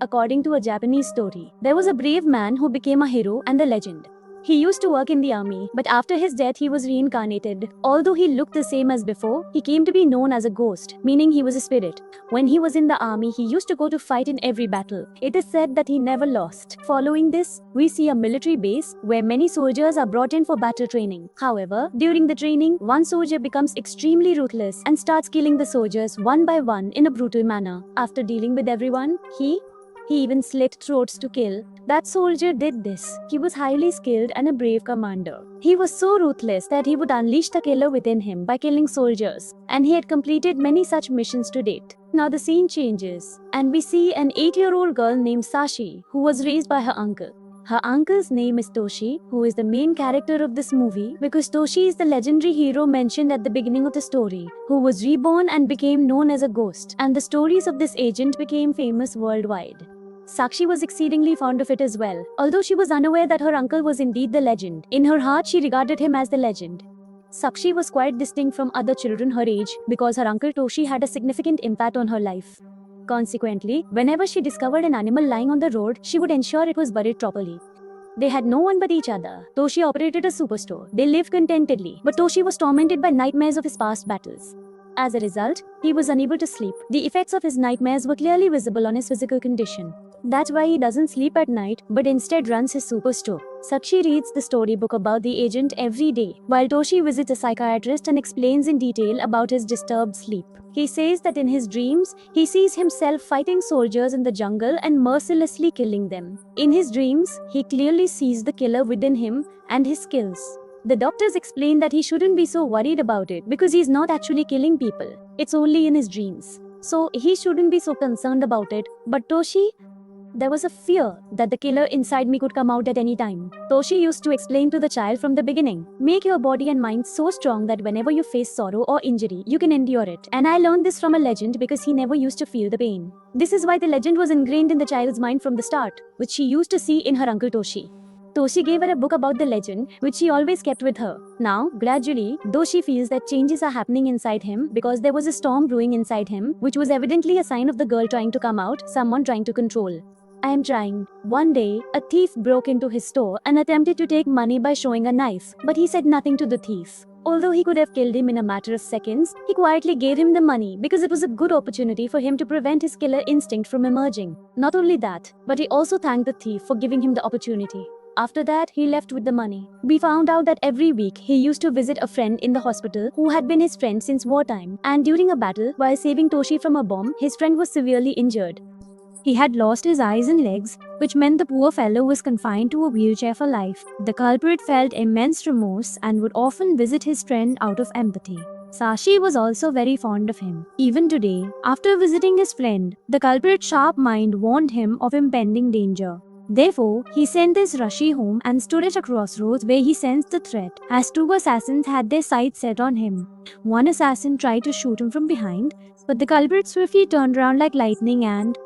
according to a Japanese story. There was a brave man who became a hero and a legend. He used to work in the army, but after his death he was reincarnated. Although he looked the same as before, he came to be known as a ghost, meaning he was a spirit. When he was in the army, he used to go to fight in every battle. It is said that he never lost. Following this, we see a military base where many soldiers are brought in for battle training. However, during the training, one soldier becomes extremely ruthless and starts killing the soldiers one by one in a brutal manner. After dealing with everyone, he even slit throats to kill. That soldier did this. He was highly skilled and a brave commander. He was so ruthless that he would unleash the killer within him by killing soldiers, and he had completed many such missions to date. Now the scene changes, and we see an 8-year-old girl named Sashi, who was raised by her uncle. Her uncle's name is Toshi, who is the main character of this movie because Toshi is the legendary hero mentioned at the beginning of the story, who was reborn and became known as a ghost, and the stories of this agent became famous worldwide. Sakshi was exceedingly fond of it as well, although she was unaware that her uncle was indeed the legend. In her heart, she regarded him as the legend. Sakshi was quite distinct from other children her age because her uncle Toshi had a significant impact on her life. Consequently, whenever she discovered an animal lying on the road, she would ensure it was buried properly. They had no one but each other. Toshi operated a superstore. They lived contentedly, but Toshi was tormented by nightmares of his past battles. As a result, he was unable to sleep. The effects of his nightmares were clearly visible on his physical condition. That's why he doesn't sleep at night, but instead runs his superstore. Sakshi reads the storybook about the agent every day, while Toshi visits a psychiatrist and explains in detail about his disturbed sleep. He says that in his dreams, he sees himself fighting soldiers in the jungle and mercilessly killing them. In his dreams, he clearly sees the killer within him and his skills. The doctors explain that he shouldn't be so worried about it because he's not actually killing people. It's only in his dreams. So he shouldn't be so concerned about it. But Toshi, there was a fear that the killer inside me could come out at any time. Toshi used to explain to the child from the beginning, make your body and mind so strong that whenever you face sorrow or injury, you can endure it. And I learned this from a legend because he never used to feel the pain. This is why the legend was ingrained in the child's mind from the start, which she used to see in her uncle Toshi. Toshi gave her a book about the legend, which she always kept with her. Now, gradually, though she feels that changes are happening inside him because there was a storm brewing inside him, which was evidently a sign of the girl trying to come out, someone trying to control. I am trying. One day, a thief broke into his store and attempted to take money by showing a knife, but he said nothing to the thief. Although he could have killed him in a matter of seconds, he quietly gave him the money because it was a good opportunity for him to prevent his killer instinct from emerging. Not only that, but he also thanked the thief for giving him the opportunity. After that, he left with the money. We found out that every week he used to visit a friend in the hospital who had been his friend since wartime, and during a battle, while saving Toshi from a bomb, his friend was severely injured. He had lost his eyes and legs, which meant the poor fellow was confined to a wheelchair for life. The culprit felt immense remorse and would often visit his friend out of empathy. Sashi was also very fond of him. Even today, after visiting his friend, the culprit's sharp mind warned him of impending danger. Therefore, he sent this Rashi home and stood at a crossroads where he sensed the threat, as two assassins had their sights set on him. One assassin tried to shoot him from behind, but the culprit swiftly turned around like lightning and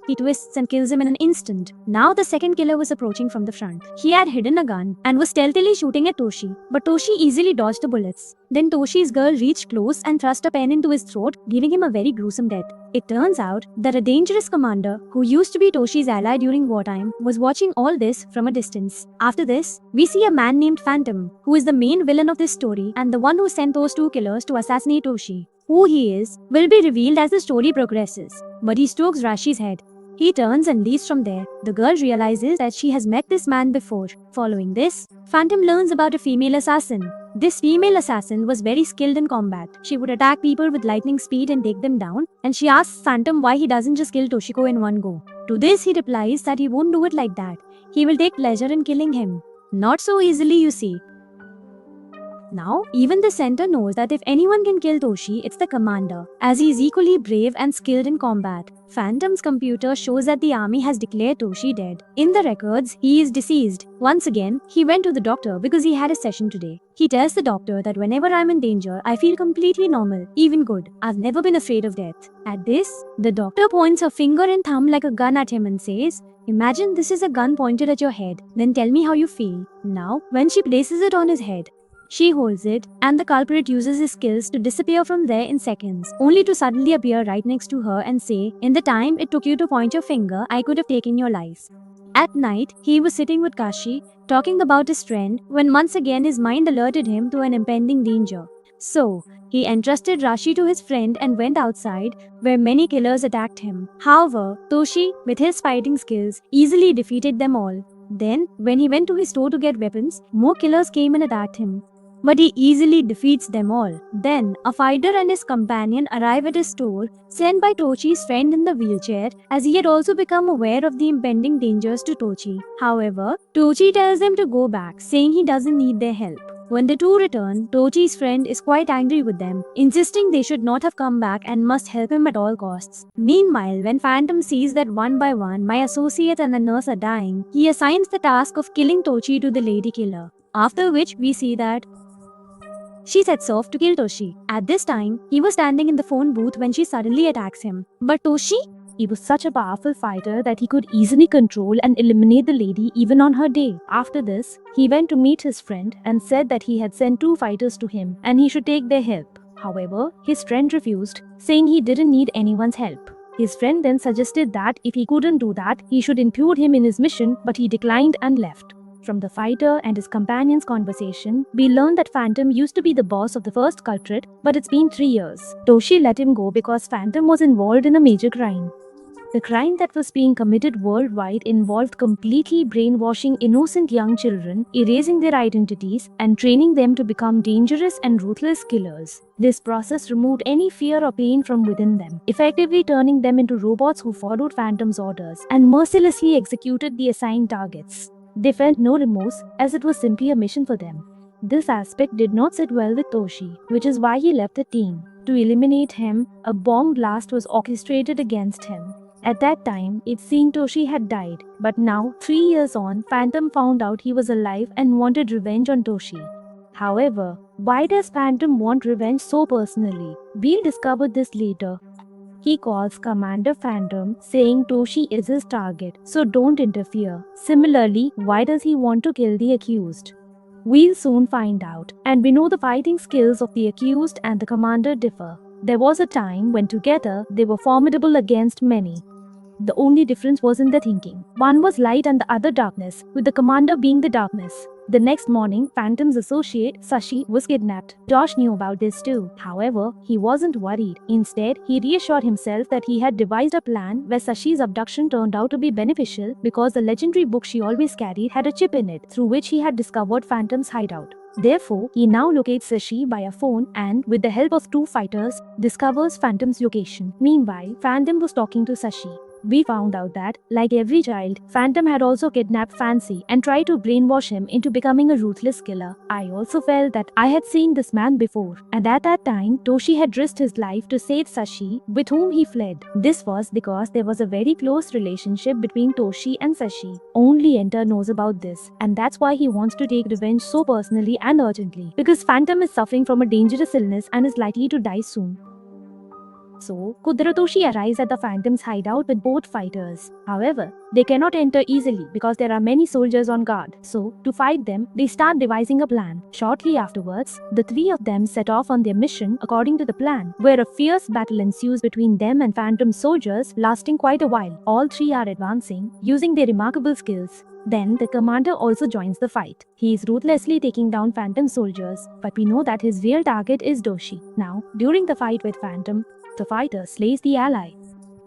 he twists and kills him in an instant. Now the second killer was approaching from the front. He had hidden a gun and was stealthily shooting at Toshi, but Toshi easily dodged the bullets. Then Toshi's girl reached close and thrust a pen into his throat, giving him a very gruesome death. It turns out that a dangerous commander, who used to be Toshi's ally during wartime, was watching all this from a distance. After this, we see a man named Phantom, who is the main villain of this story and the one who sent those two killers to assassinate Toshi. Who he is will be revealed as the story progresses, but he strokes Rashi's head. He turns and leaves from there. The girl realizes that she has met this man before. Following this, Phantom learns about a female assassin. This female assassin was very skilled in combat. She would attack people with lightning speed and take them down, and she asks Phantom why he doesn't just kill Toshiko in one go. To this, he replies that he won't do it like that. He will take pleasure in killing him. Not so easily, you see. Now, even the center knows that if anyone can kill Toshi, it's the commander, as he is equally brave and skilled in combat. Phantom's computer shows that the army has declared Toshi dead. In the records, he is deceased. Once again, he went to the doctor because he had a session today. He tells the doctor that whenever I'm in danger, I feel completely normal, even good. I've never been afraid of death. At this, the doctor points her finger and thumb like a gun at him and says, "Imagine this is a gun pointed at your head. Then tell me how you feel." Now, when she places it on his head, She holds it, and the culprit uses his skills to disappear from there in seconds, only to suddenly appear right next to her and say, "In the time it took you to point your finger, I could have taken your lives." At night, he was sitting with Kashi, talking about his friend, when once again his mind alerted him to an impending danger. So, he entrusted Rashi to his friend and went outside, where many killers attacked him. However, Toshi, with his fighting skills, easily defeated them all. Then, when he went to his store to get weapons, more killers came and attacked him. But he easily defeats them all. Then, a fighter and his companion arrive at his store, sent by Tochi's friend in the wheelchair, as he had also become aware of the impending dangers to Tochi. However, Tochi tells them to go back, saying he doesn't need their help. When the two return, Tochi's friend is quite angry with them, insisting they should not have come back and must help him at all costs. Meanwhile, when Phantom sees that one by one my associate and the nurse are dying, he assigns the task of killing Tochi to the lady killer. After which, we see that she sets off to kill Toshi. At this time, he was standing in the phone booth when she suddenly attacks him. But Toshi? He was such a powerful fighter that he could easily control and eliminate the lady even on her day. After this, he went to meet his friend and said that he had sent two fighters to him and he should take their help. However, his friend refused, saying he didn't need anyone's help. His friend then suggested that if he couldn't do that, he should include him in his mission, but he declined and left. From the fighter and his companion's conversation, we learned that Phantom used to be the boss of the first culprit, but it's been 3 years. Toshi let him go because Phantom was involved in a major crime. The crime that was being committed worldwide involved completely brainwashing innocent young children, erasing their identities, and training them to become dangerous and ruthless killers. This process removed any fear or pain from within them, effectively turning them into robots who followed Phantom's orders and mercilessly executed the assigned targets. They felt no remorse, as it was simply a mission for them. This aspect did not sit well with Toshi, which is why he left the team. To eliminate him, a bomb blast was orchestrated against him. At that time, it seemed Toshi had died, but now, 3 years on, Phantom found out he was alive and wanted revenge on Toshi. However, why does Phantom want revenge so personally? We'll discover this later. He calls Commander Phantom, saying Toshi is his target, so don't interfere. Similarly, why does he want to kill the accused? We'll soon find out, and we know the fighting skills of the accused and the commander differ. There was a time when together they were formidable against many. The only difference was in their thinking. One was light and the other darkness, with the commander being the darkness. The next morning, Phantom's associate, Sashi, was kidnapped. Josh knew about this too. However, he wasn't worried. Instead, he reassured himself that he had devised a plan where Sashi's abduction turned out to be beneficial because the legendary book she always carried had a chip in it, through which he had discovered Phantom's hideout. Therefore, he now locates Sashi via phone and, with the help of two fighters, discovers Phantom's location. Meanwhile, Phantom was talking to Sashi. We found out that, like every child, Phantom had also kidnapped Fancy and tried to brainwash him into becoming a ruthless killer. I also felt that I had seen this man before, and at that time, Toshi had risked his life to save Sashi, with whom he fled. This was because there was a very close relationship between Toshi and Sashi. Only Enter knows about this, and that's why he wants to take revenge so personally and urgently, because Phantom is suffering from a dangerous illness and is likely to die soon. So, Kudratoshi arrives at the Phantom's hideout with both fighters. However, they cannot enter easily because there are many soldiers on guard. So, to fight them, they start devising a plan. Shortly afterwards, the three of them set off on their mission according to the plan, where a fierce battle ensues between them and Phantom soldiers, lasting quite a while. All three are advancing, using their remarkable skills. Then, the commander also joins the fight. He is ruthlessly taking down Phantom soldiers, but we know that his real target is Doshi. Now, during the fight with Phantom, the fighter slays the ally.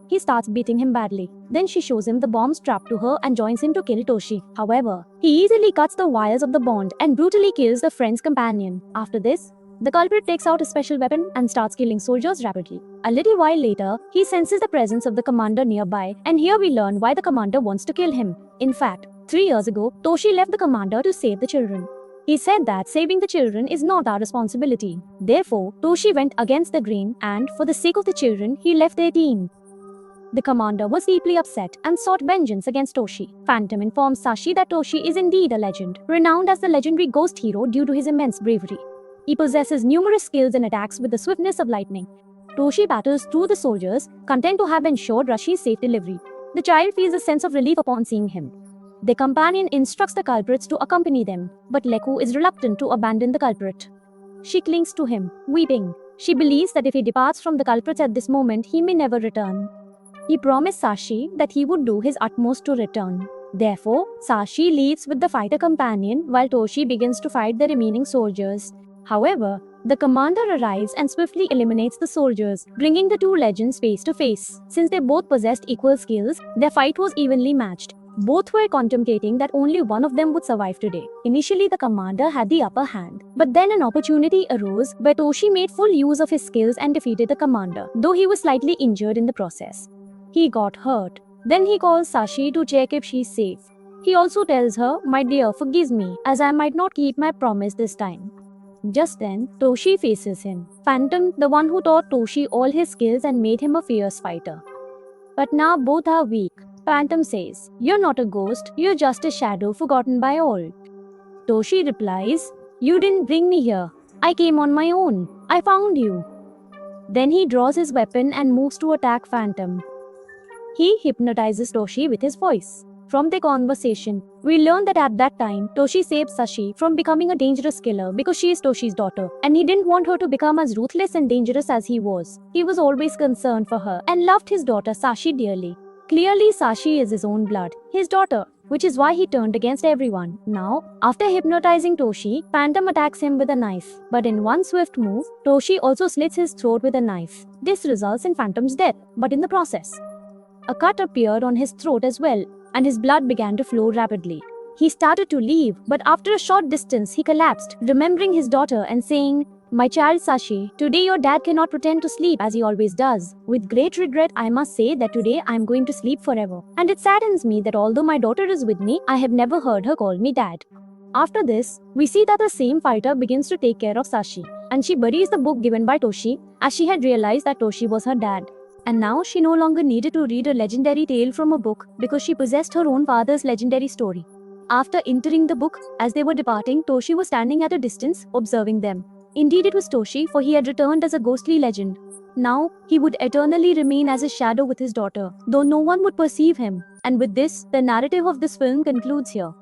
He starts beating him badly. Then she shows him the bomb strapped to her and joins him to kill Toshi. However, he easily cuts the wires of the bond and brutally kills the friend's companion. After this, the culprit takes out a special weapon and starts killing soldiers rapidly. A little while later, he senses the presence of the commander nearby, and here we learn why the commander wants to kill him. In fact, 3 years ago, Toshi left the commander to save the children. He said that saving the children is not our responsibility. Therefore, Toshi went against the grain and, for the sake of the children, he left their team. The commander was deeply upset and sought vengeance against Toshi. Phantom informs Sashi that Toshi is indeed a legend, renowned as the legendary ghost hero due to his immense bravery. He possesses numerous skills and attacks with the swiftness of lightning. Toshi batters through the soldiers, content to have ensured Rashi's safe delivery. The child feels a sense of relief upon seeing him. Their companion instructs the culprits to accompany them, but Leku is reluctant to abandon the culprit. She clings to him, weeping. She believes that if he departs from the culprits at this moment, he may never return. He promised Sashi that he would do his utmost to return. Therefore, Sashi leaves with the fighter companion while Toshi begins to fight the remaining soldiers. However, the commander arrives and swiftly eliminates the soldiers, bringing the two legends face to face. Since they both possessed equal skills, their fight was evenly matched. Both were contemplating that only one of them would survive today. Initially, the commander had the upper hand, but then an opportunity arose where Toshi made full use of his skills and defeated the commander, though he was slightly injured in the process. He got hurt. Then he calls Sashi to check if she's safe. He also tells her, "My dear, forgive me, as I might not keep my promise this time." Just then, Toshi faces him. Phantom, the one who taught Toshi all his skills and made him a fierce fighter. But now both are weak. Phantom says, "You're not a ghost, you're just a shadow forgotten by all." Toshi replies, "You didn't bring me here. I came on my own. I found you." Then he draws his weapon and moves to attack Phantom. He hypnotizes Toshi with his voice. From their conversation, we learn that at that time, Toshi saved Sashi from becoming a dangerous killer because she is Toshi's daughter, and he didn't want her to become as ruthless and dangerous as he was. He was always concerned for her and loved his daughter Sashi dearly. Clearly, Sashi is his own blood, his daughter, which is why he turned against everyone. Now, after hypnotizing Toshi, Phantom attacks him with a knife. But in one swift move, Toshi also slits his throat with a knife. This results in Phantom's death, but in the process, a cut appeared on his throat as well, and his blood began to flow rapidly. He started to leave, but after a short distance, he collapsed, remembering his daughter and saying, "My child Sashi, today your dad cannot pretend to sleep as he always does. With great regret, I must say that today I am going to sleep forever. And it saddens me that although my daughter is with me, I have never heard her call me dad." After this, we see that the same fighter begins to take care of Sashi, and she buries the book given by Toshi, as she had realized that Toshi was her dad. And now she no longer needed to read a legendary tale from a book because she possessed her own father's legendary story. After entering the book, as they were departing, Toshi was standing at a distance, observing them. Indeed, it was Toshi, for he had returned as a ghostly legend. Now, he would eternally remain as a shadow with his daughter, though no one would perceive him. And with this, the narrative of this film concludes here.